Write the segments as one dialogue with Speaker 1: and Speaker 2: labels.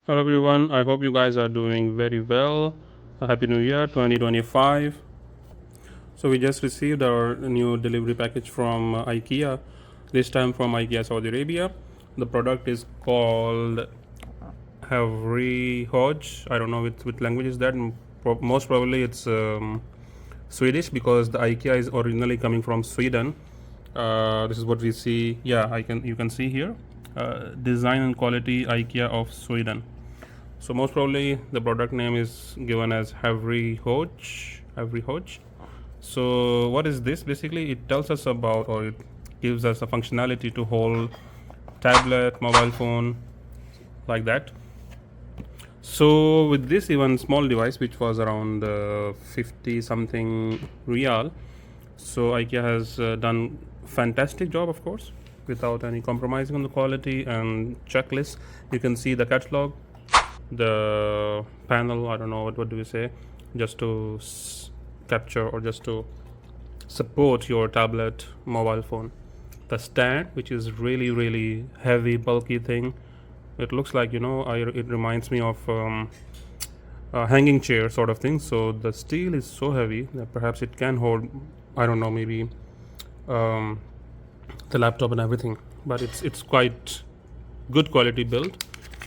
Speaker 1: Hello everyone, I hope you guys are doing very well. Happy New Year 2025. So we just received our new delivery package from IKEA, this time from IKEA Saudi Arabia. The product is called Havrehoj. I don't know which language is that. Most probably it's Swedish because the IKEA is originally coming from Sweden. This is what we see. Yeah, you can see here. Design and quality IKEA of Sweden. So most probably the product name is given as Havrehoj. Havrehoj. So what is this? Basically, it tells us about, or it gives us a functionality to hold tablet, mobile phone, like that. So with this even small device, which was around 50 something real, so IKEA has done fantastic job, of course, without any compromising on the quality and checklist. You can see the catalog, the panel, I don't know what do we say, just to capture or just to support your tablet, mobile phone. The stand, which is really heavy bulky thing, it looks like, it reminds me of a hanging chair sort of thing. So the steel is so heavy that perhaps it can hold, I don't know, maybe um, the laptop and everything, but it's quite good quality build.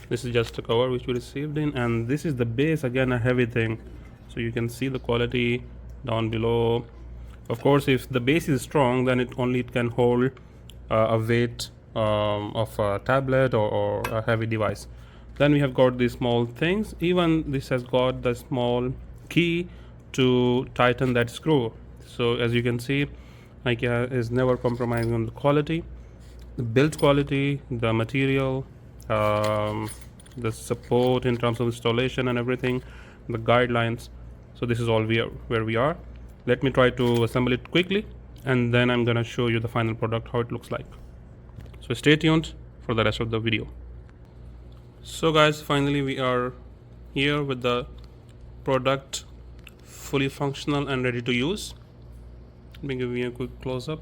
Speaker 1: This is just a cover which we received in, and this is the base, again a heavy thing. So you can see the quality down below. Of course, if the base is strong, then it can hold a weight of a tablet or a heavy device. Then we have got these small things. Even this has got the small key to tighten that screw. So as you can see, IKEA is never compromising on the quality, the build quality, the material, the support in terms of installation and everything, the guidelines. So this is all where we are. Let me try to assemble it quickly, and then I'm gonna show you the final product, how it looks like. So stay tuned for the rest of the video. So guys, finally we are here with the product fully functional and ready to use. Let me give you a quick close-up.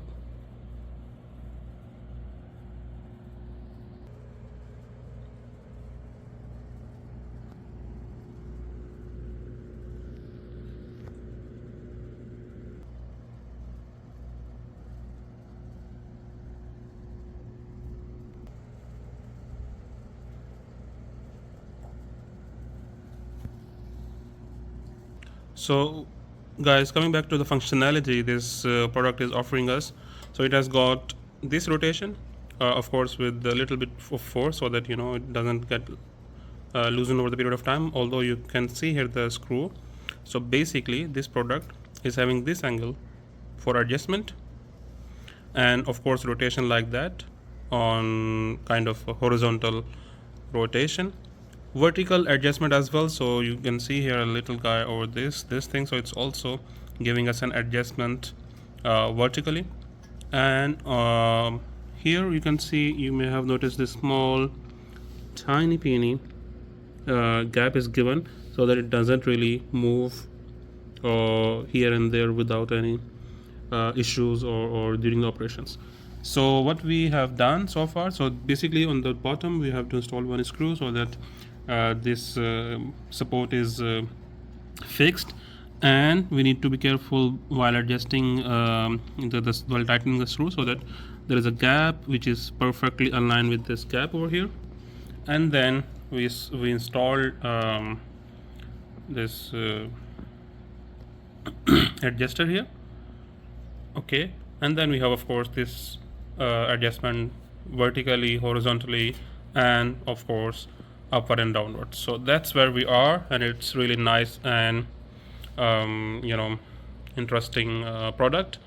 Speaker 1: So guys, coming back to the functionality this product is offering us, so it has got this rotation, of course with a little bit of force so that it doesn't get loosened over the period of time, although you can see here the screw. So basically this product is having this angle for adjustment, and of course rotation like that on kind of a horizontal rotation, vertical adjustment as well. So you can see here a little guy over this thing, so it's also giving us an adjustment vertically. And here you can see, you may have noticed this small tiny peeny gap is given so that it doesn't really move here and there without any issues or during the operations. So what we have done so far, so basically on the bottom we have to install one screw so that this support is fixed, and we need to be careful while adjusting while tightening the screw, so that there is a gap which is perfectly aligned with this gap over here. And then we installed this adjuster here. Okay, and then we have of course this adjustment vertically, horizontally, and of course upward and downward. So that's where we are, and it's really nice and interesting product.